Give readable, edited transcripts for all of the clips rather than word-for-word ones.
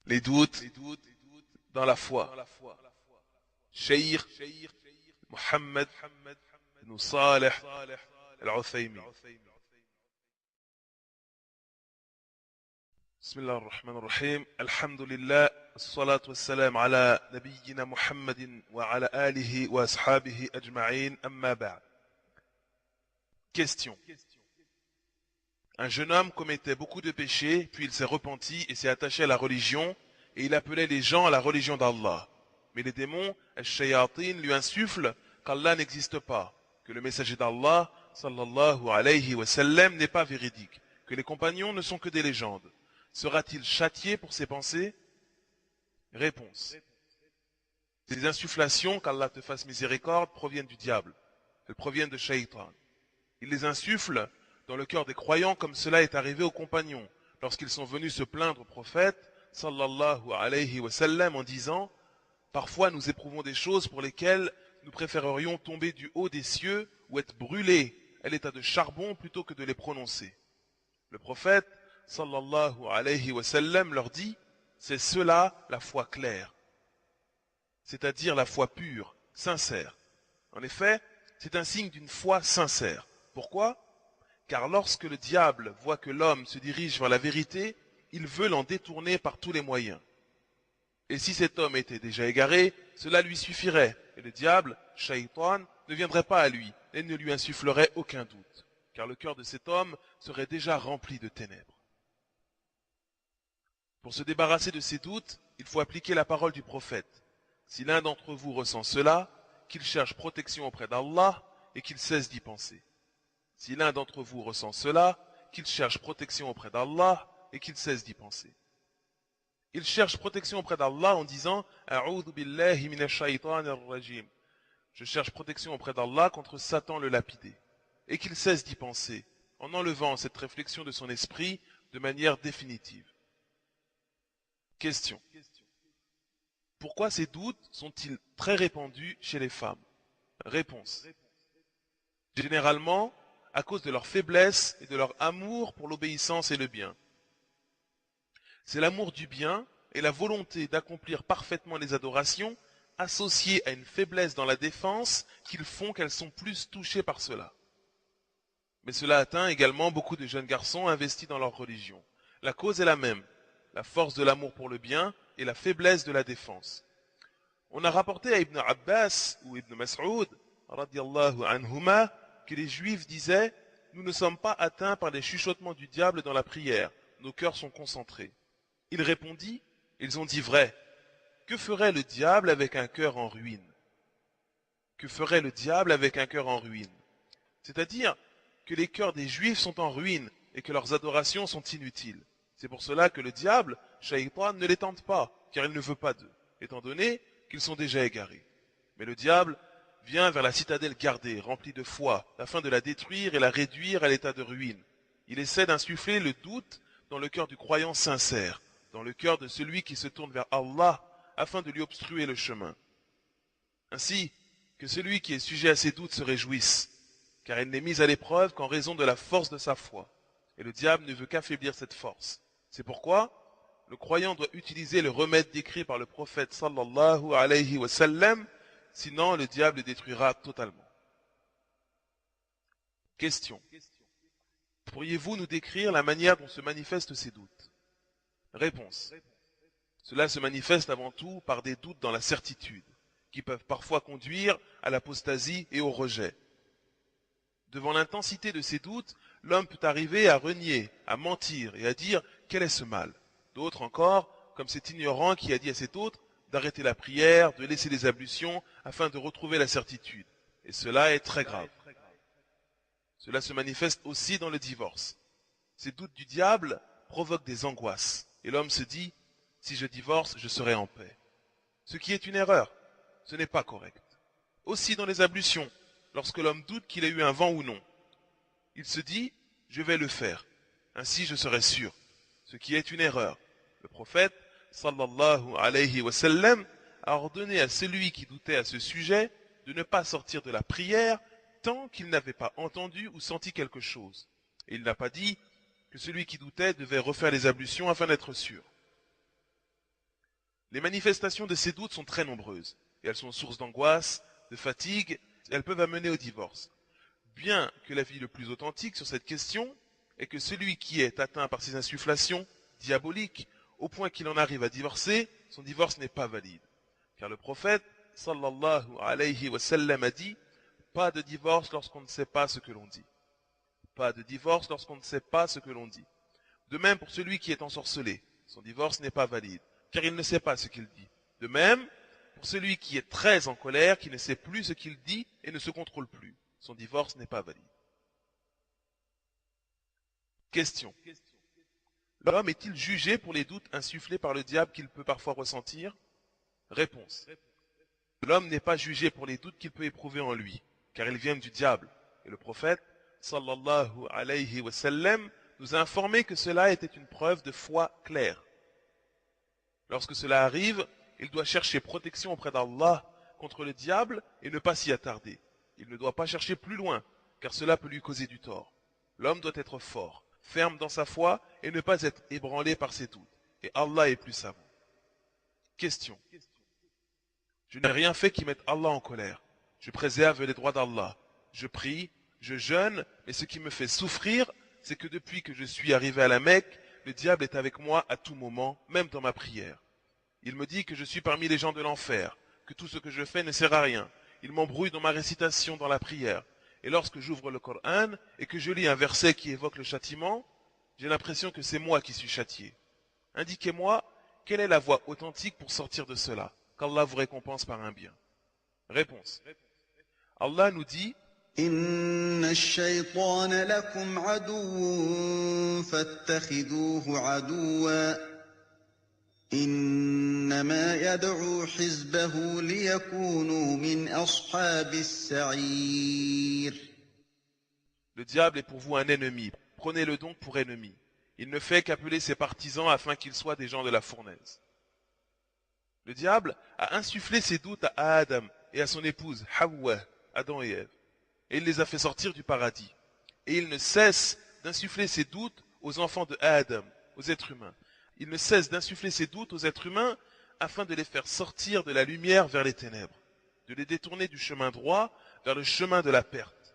Les doutes dans la foi. Cheikh Mohammed ibn Saleh al-Uthaymin. بسم الله الرحمن الرحيم الحمد لله الصلاة والسلام على نبينا محمد وعلى آله وأصحابه أجمعين أما بعد. Question. Un jeune homme commettait beaucoup de péchés, puis il s'est repenti et s'est attaché à la religion, et il appelait les gens à la religion d'Allah. Mais les démons, al-shayatin, lui insufflent qu'Allah n'existe pas, que le messager d'Allah, sallallahu alayhi wa sallam, n'est pas véridique, que les compagnons ne sont que des légendes. Sera-t-il châtié pour ses pensées? Réponse. Ces insufflations, qu'Allah te fasse miséricorde, proviennent du diable. Elles proviennent de Shaitan. Il les insuffle dans le cœur des croyants comme cela est arrivé aux compagnons lorsqu'ils sont venus se plaindre au prophète sallallahu alayhi wa sallam en disant « Parfois nous éprouvons des choses pour lesquelles nous préférerions tomber du haut des cieux ou être brûlés à l'état de charbon plutôt que de les prononcer. » Le prophète sallallahu alayhi wa sallam leur dit « C'est cela la foi claire, c'est-à-dire la foi pure, sincère. En effet, c'est un signe d'une foi sincère. Pourquoi ? Car lorsque le diable voit que l'homme se dirige vers la vérité, il veut l'en détourner par tous les moyens. Et si cet homme était déjà égaré, cela lui suffirait, et le diable, Shaitan, ne viendrait pas à lui et ne lui insufflerait aucun doute, car le cœur de cet homme serait déjà rempli de ténèbres. Pour se débarrasser de ces doutes, il faut appliquer la parole du prophète. Si l'un d'entre vous ressent cela, qu'il cherche protection auprès d'Allah et qu'il cesse d'y penser. Si l'un d'entre vous ressent cela, qu'il cherche protection auprès d'Allah et qu'il cesse d'y penser. Il cherche protection auprès d'Allah en disant « A'udhu billahi minash shaytanir rajim » Je cherche protection auprès d'Allah contre Satan le lapidé. Et qu'il cesse d'y penser, en enlevant cette réflexion de son esprit de manière définitive. Question. Pourquoi ces doutes sont-ils très répandus chez les femmes? Réponse. Généralement, à cause de leur faiblesse et de leur amour pour l'obéissance et le bien. C'est l'amour du bien et la volonté d'accomplir parfaitement les adorations, associées à une faiblesse dans la défense, qu'ils font qu'elles sont plus touchées par cela. Mais cela atteint également beaucoup de jeunes garçons investis dans leur religion. La cause est la même, la force de l'amour pour le bien et la faiblesse de la défense. On a rapporté à Ibn Abbas ou Ibn Mas'ud, radiyallahu anhuma, que les Juifs disaient « Nous ne sommes pas atteints par les chuchotements du diable dans la prière, nos cœurs sont concentrés. » Il répondit « Ils ont dit vrai. Que ferait le diable avec un cœur en ruine? Que ferait le diable avec un cœur en ruine? C'est-à-dire que les cœurs des Juifs sont en ruine et que leurs adorations sont inutiles. C'est pour cela que le diable, Shaitan, ne les tente pas, car il ne veut pas d'eux, étant donné qu'ils sont déjà égarés. Mais le diable vient vers la citadelle gardée, remplie de foi, afin de la détruire et la réduire à l'état de ruine. Il essaie d'insuffler le doute dans le cœur du croyant sincère, dans le cœur de celui qui se tourne vers Allah, afin de lui obstruer le chemin. Ainsi, que celui qui est sujet à ces doutes se réjouisse, car il n'est mis à l'épreuve qu'en raison de la force de sa foi. Et le diable ne veut qu'affaiblir cette force. C'est pourquoi le croyant doit utiliser le remède décrit par le prophète sallallahu alayhi wa sallam, sinon le diable le détruira totalement. Question. Pourriez-vous nous décrire la manière dont se manifestent ces doutes? Réponse. Cela se manifeste avant tout par des doutes dans la certitude, qui peuvent parfois conduire à l'apostasie et au rejet. Devant l'intensité de ces doutes, l'homme peut arriver à renier, à mentir et à dire « quel est ce mal ?» D'autres encore, comme cet ignorant qui a dit à cet autre d'arrêter la prière, de laisser les ablutions afin de retrouver la certitude. Et cela est très grave. Cela se manifeste aussi dans le divorce. Ces doutes du diable provoquent des angoisses. Et l'homme se dit « si je divorce, je serai en paix ». Ce qui est une erreur. Ce n'est pas correct. Aussi dans les ablutions, lorsque l'homme doute qu'il ait eu un vent ou non, il se dit « je vais le faire, ainsi je serai sûr », ce qui est une erreur. Le prophète, sallallahu alayhi wa sallam, a ordonné à celui qui doutait à ce sujet de ne pas sortir de la prière tant qu'il n'avait pas entendu ou senti quelque chose. Et il n'a pas dit que celui qui doutait devait refaire les ablutions afin d'être sûr. Les manifestations de ces doutes sont très nombreuses, et elles sont source d'angoisse, de fatigue, et elles peuvent amener au divorce. Bien que l'avis le plus authentique sur cette question est que celui qui est atteint par ces insufflations diaboliques, au point qu'il en arrive à divorcer, son divorce n'est pas valide. Car le prophète, sallallahu alayhi wa sallam, a dit « Pas de divorce lorsqu'on ne sait pas ce que l'on dit. » Pas de divorce lorsqu'on ne sait pas ce que l'on dit. De même pour celui qui est ensorcelé, son divorce n'est pas valide, car il ne sait pas ce qu'il dit. De même pour celui qui est très en colère, qui ne sait plus ce qu'il dit et ne se contrôle plus, son divorce n'est pas valide. Question. L'homme est-il jugé pour les doutes insufflés par le diable qu'il peut parfois ressentir? Réponse. L'homme n'est pas jugé pour les doutes qu'il peut éprouver en lui, car ils viennent du diable. Et le prophète, sallallahu alayhi wa sallam, nous a informé que cela était une preuve de foi claire. Lorsque cela arrive, il doit chercher protection auprès d'Allah contre le diable et ne pas s'y attarder. Il ne doit pas chercher plus loin, car cela peut lui causer du tort. L'homme doit être fort, ferme dans sa foi et ne pas être ébranlé par ses doutes. Et Allah est plus savant. Question. Je n'ai rien fait qui mette Allah en colère. Je préserve les droits d'Allah. Je prie, je jeûne, mais ce qui me fait souffrir, c'est que depuis que je suis arrivé à la Mecque, le diable est avec moi à tout moment, même dans ma prière. Il me dit que je suis parmi les gens de l'enfer, que tout ce que je fais ne sert à rien. Il m'embrouille dans ma récitation dans la prière. Et lorsque j'ouvre le Coran et que je lis un verset qui évoque le châtiment, j'ai l'impression que c'est moi qui suis châtié. Indiquez-moi quelle est la voie authentique pour sortir de cela, qu'Allah vous récompense par un bien. Réponse. Allah nous dit إن الشيطان لكم عدو فاتخذوه عدوا إنما يدعو حزبه ليكونوا من أصحاب السعير. Le diable est pour vous un ennemi, prenez-le donc pour ennemi. Il ne fait qu'appeler ses partisans afin qu'ils soient des gens de la fournaise. Le diable a insufflé ses doutes à Adam et à son épouse Hawa, Adam et Ève. Et il les a fait sortir du paradis. Et il ne cesse d'insuffler ses doutes aux enfants de Adam, aux êtres humains. Il ne cesse d'insuffler ses doutes aux êtres humains afin de les faire sortir de la lumière vers les ténèbres, de les détourner du chemin droit vers le chemin de la perte.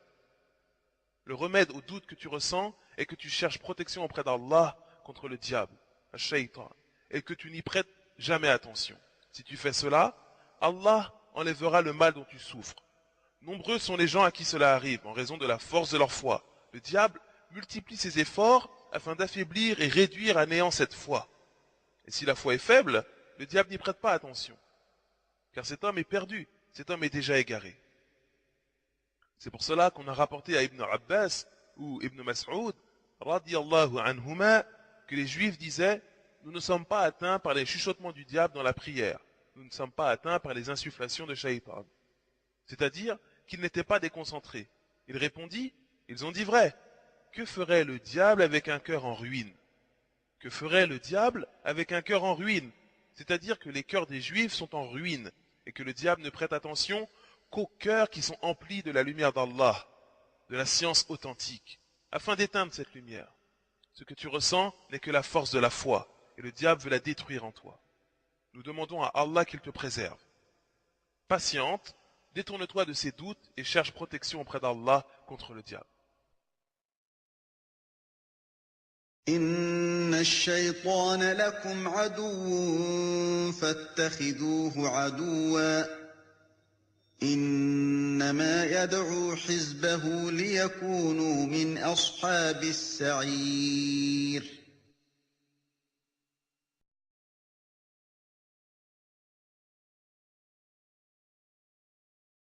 Le remède aux doutes que tu ressens est que tu cherches protection auprès d'Allah contre le diable, le shaitan, et que tu n'y prêtes jamais attention. Si tu fais cela, Allah enlèvera le mal dont tu souffres. Nombreux sont les gens à qui cela arrive en raison de la force de leur foi. Le diable multiplie ses efforts afin d'affaiblir et réduire à néant cette foi. Et si la foi est faible, le diable n'y prête pas attention. Car cet homme est perdu, cet homme est déjà égaré. C'est pour cela qu'on a rapporté à Ibn Abbas ou Ibn Mas'ud, radiyallahu anhuma, que les Juifs disaient « Nous ne sommes pas atteints par les chuchotements du diable dans la prière. Nous ne sommes pas atteints par les insufflations de Shaitan. » C'est-à-dire qu'ils n'étaient pas déconcentrés. Il répondit, ils ont dit vrai. Que ferait le diable avec un cœur en ruine? Que ferait le diable avec un cœur en ruine? C'est-à-dire que les cœurs des Juifs sont en ruine et que le diable ne prête attention qu'aux cœurs qui sont emplis de la lumière d'Allah, de la science authentique, afin d'éteindre cette lumière. Ce que tu ressens n'est que la force de la foi et le diable veut la détruire en toi. Nous demandons à Allah qu'il te préserve. Patiente, détourne-toi de ces doutes et cherche protection auprès d'Allah contre le diable. إن الشيطان لكم عدو فاتخذوه عدوا إنما يدعو حزبه ليكونوا من أصحاب السعير.